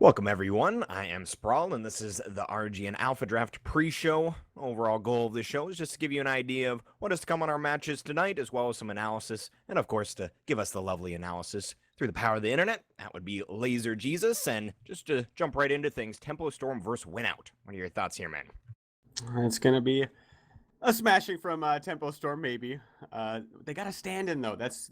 Welcome, everyone. I am Sprawl, and this is the RGN Alpha Draft pre-show. Overall goal of this show is just to give you an idea of what is to come on our matches tonight, as well as some analysis, and of course, to give us the lovely analysis through the power of the internet. That would be Laser Jesus, and just to jump right into things, Tempo Storm versus Winout. What are your thoughts here, man? It's going to be a smashing from Tempo Storm, maybe. They got a stand-in, though. That's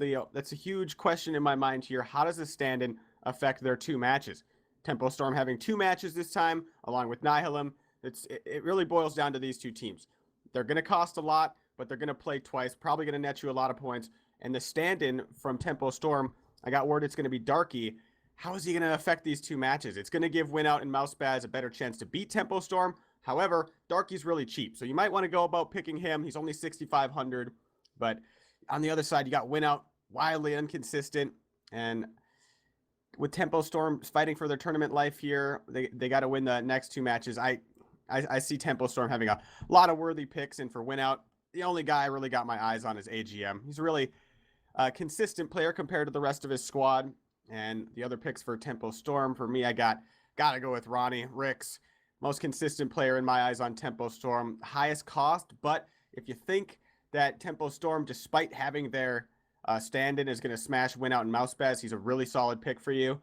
a huge question in my mind here. How does the stand-in affect their two matches? Tempo Storm having two matches this time, along with Nihilim. It really boils down to these two teams. They're going to cost a lot, but they're going to play twice, probably going to net you a lot of points. And the stand-in from Tempo Storm, I got word it's going to be Darky. How is he going to affect these two matches? It's going to give Winout and Mousepads a better chance to beat Tempo Storm. However, Darky's really cheap, so you might want to go about picking him. He's only 6,500, but on the other side, you got Winout, wildly inconsistent, and with Tempo Storm fighting for their tournament life here, they got to win the next two matches. I see Tempo Storm having a lot of worthy picks, and for Winout, the only guy I really got my eyes on is AGM. He's a really consistent player compared to the rest of his squad, and the other picks for Tempo Storm, for me, I gotta go with Ronnie Ricks. Most consistent player in my eyes on Tempo Storm. Highest cost, but if you think that Tempo Storm, despite having their stand-in, is going to smash Winout and Mousepads, he's a really solid pick for you.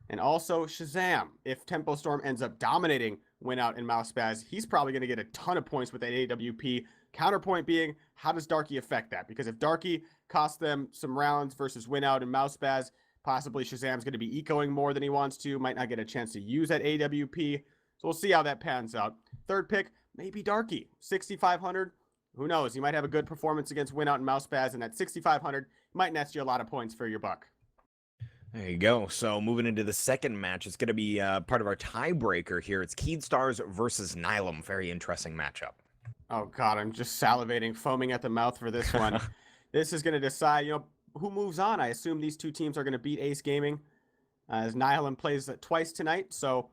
And also Shazam. If Tempo Storm ends up dominating Winout and Mousepads, he's probably going to get a ton of points with that AWP. Counterpoint being, how does Darky affect that? Because if Darky costs them some rounds versus Winout and Mousepads, possibly Shazam's going to be ecoing more than he wants to, might not get a chance to use that AWP. So we'll see how that pans out. Third pick, maybe Darky. 6,500. Who knows? He might have a good performance against Winout and Mousepads, and at 6,500, might net you a lot of points for your buck. There you go. So moving into the second match, it's going to be part of our tiebreaker here. It's Keedstars versus Nilam. Very interesting matchup. Oh, God, I'm just salivating, foaming at the mouth for this one. This is going to decide, who moves on. I assume these two teams are going to beat Ace Gaming, as Nihilim plays twice tonight, so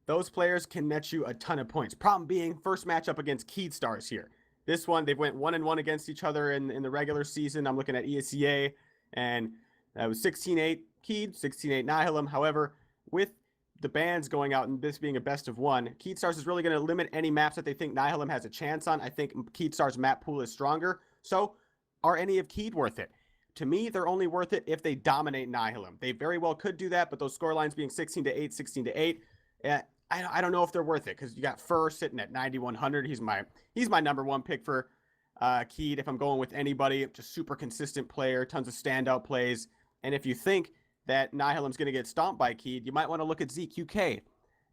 those players can net you a ton of points. Problem being, first matchup against Keedstars here. This one, they went 1-1 against each other in the regular season. I'm looking at ESEA, and that was 16-8 Keed, 16-8 Nihilim. However, with the bans going out and this being a best of one, Keedstars is really going to limit any maps that they think Nihilim has a chance on. I think Keedstars' map pool is stronger. So, are any of Keed worth it? To me, they're only worth it if they dominate Nihilim. They very well could do that, but those score lines being 16-8, 16-8, I don't know if they're worth it, because you got Fur sitting at 9,100. He's my number one pick for Keed if I'm going with anybody. Just super consistent player, tons of standout plays. And if you think that Nihilim's going to get stomped by Keed, you might want to look at ZQK,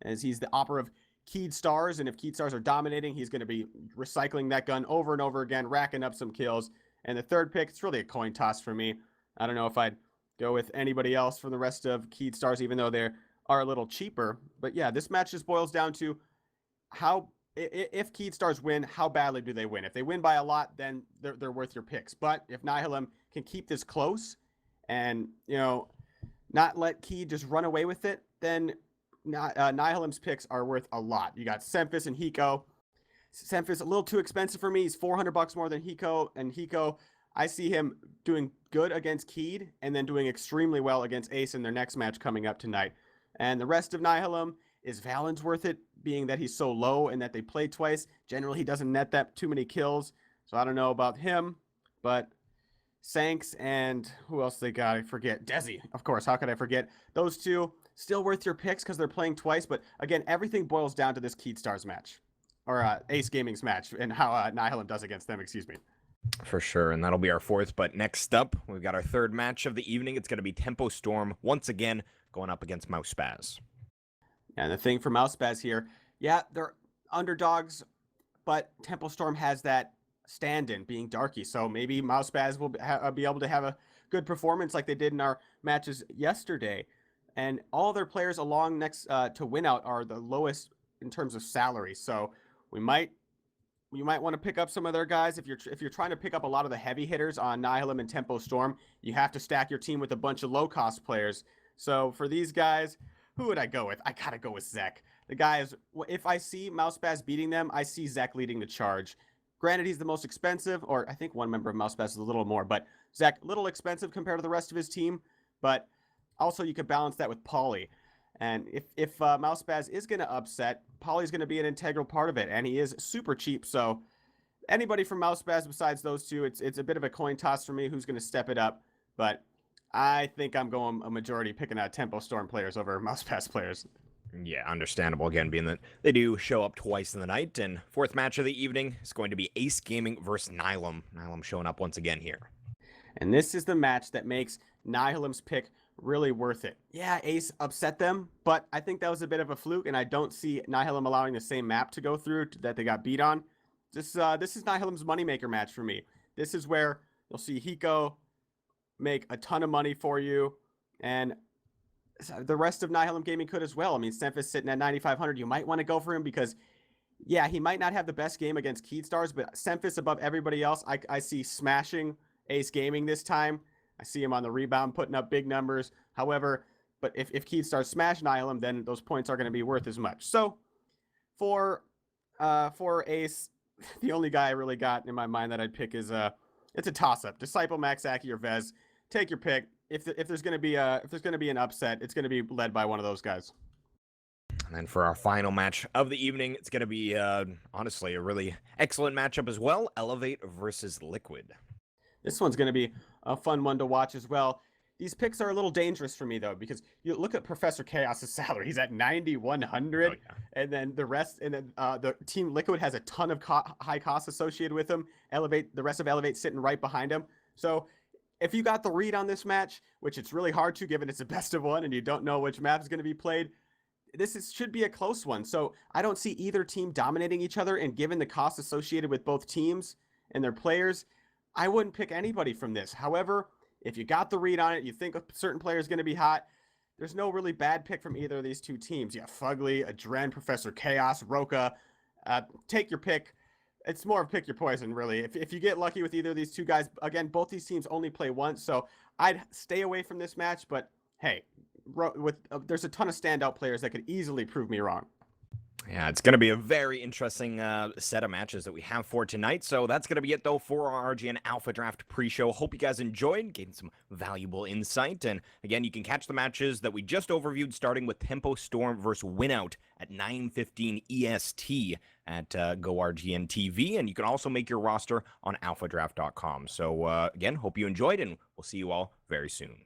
as he's the opera of Keedstars. And if Keedstars are dominating, he's going to be recycling that gun over and over again, racking up some kills. And the third pick, it's really a coin toss for me. I don't know if I'd go with anybody else for the rest of Keedstars, even though they're are a little cheaper. But yeah, this match just boils down to how, if Keedstars win, how badly do they win? If they win by a lot, then they're worth your picks. But if Nihilim can keep this close and, not let Keed just run away with it, then Nihilim's picks are worth a lot. You got Semphis and Hiko. Semphis a little too expensive for me. He's $400 more than Hiko, and Hiko, I see him doing good against Keed and then doing extremely well against Ace in their next match coming up tonight. And the rest of Nihilim, is Valen's worth it, being that he's so low and that they play twice? Generally, he doesn't net that too many kills, so I don't know about him. But Sanks and who else they got? I forget. Desi, of course. How could I forget? Those two, still worth your picks because they're playing twice. But again, everything boils down to this Keedstars match, or Ace Gaming's match, and how Nihilim does against them, excuse me. For sure, and that'll be our fourth. But next up, we've got our third match of the evening. It's going to be Tempo Storm, once again, going up against Mousepads. And the thing for Mousepads here, yeah, they're underdogs, but Tempo Storm has that stand-in being Darky, so maybe Mousepads will be able to have a good performance like they did in our matches yesterday. And all their players along next to Winout are the lowest in terms of salary, so you might want to pick up some of their guys. If you're trying to pick up a lot of the heavy hitters on Nihilim and Tempo Storm, you have to stack your team with a bunch of low-cost players. So for these guys, who would I go with? I gotta go with Zek. The guy is, if I see Mousepads beating them, I see Zek leading the charge. Granted, he's the most expensive, or I think one member of Mousepads is a little more, but Zek, a little expensive compared to the rest of his team. But also, you could balance that with Pauly. And if Mousepads is going to upset, Polly's going to be an integral part of it, and he is super cheap. So anybody from Mousepads besides those two, it's a bit of a coin toss for me who's going to step it up. But I think I'm going a majority picking out Tempo Storm players over Mousepads players. Yeah, understandable again, being that they do show up twice in the night. And fourth match of the evening is going to be Ace Gaming versus Niall. Niall showing up once again here. And this is the match that makes Nihilim's pick really worth it. Yeah, Ace upset them, but I think that was a bit of a fluke, and I don't see Nihilim allowing the same map to go through that they got beat on. This is Nihilim's moneymaker match for me. This is where you'll see Hiko make a ton of money for you, and the rest of Nihilim Gaming could as well. I mean, Semphis sitting at 9,500. You might want to go for him because, yeah, he might not have the best game against Keydstars, but Semphis above everybody else, I see smashing Ace Gaming this time. I see him on the rebound putting up big numbers. However, but if Keydstars smash Nihilim, then those points are going to be worth as much. So for Ace, the only guy I really got in my mind that I'd pick is it's a toss-up. Disciple, Max Aki, or Vez. Take your pick. If there's going to be an upset, it's going to be led by one of those guys. And then for our final match of the evening, it's going to be honestly a really excellent matchup as well. Elevate versus Liquid. This one's going to be a fun one to watch as well. These picks are a little dangerous for me, though, because you look at Professor Chaos's salary. He's at 9,100, Oh, yeah. and then the rest, and then the Team Liquid has a ton of high costs associated with him. The rest of Elevate sitting right behind him. So if you got the read on this match, which it's really hard to, given it's a best of one, and you don't know which map is going to be played, should be a close one. So I don't see either team dominating each other, and given the costs associated with both teams and their players, I wouldn't pick anybody from this. However, if you got the read on it, you think a certain player is going to be hot, there's no really bad pick from either of these two teams. Yeah, Fugly, Adren, Professor Chaos, Roka. Take your pick. It's more of pick your poison, really. If you get lucky with either of these two guys, again, both these teams only play once, so I'd stay away from this match. But hey, there's a ton of standout players that could easily prove me wrong. Yeah, it's going to be a very interesting set of matches that we have for tonight. So that's going to be it, though, for our RGN Alpha Draft pre-show. Hope you guys enjoyed, getting some valuable insight. And again, you can catch the matches that we just overviewed, starting with Tempo Storm versus Winout at 9:15 EST at GoRGN TV. And you can also make your roster on alphadraft.com. So again, hope you enjoyed, and we'll see you all very soon.